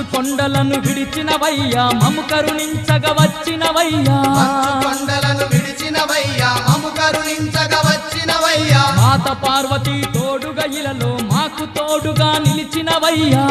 మంచు కొండలను విడిచినవయ్యా మము కరుణించగ వచ్చినవయ్యా కొండలను విడిచినవయ్యా మము కరుణించగ వచ్చినవయ్యా మాత పార్వతీ తోడుగా ఇలలో మాకు తోడుగా నిలిచినవయ్యా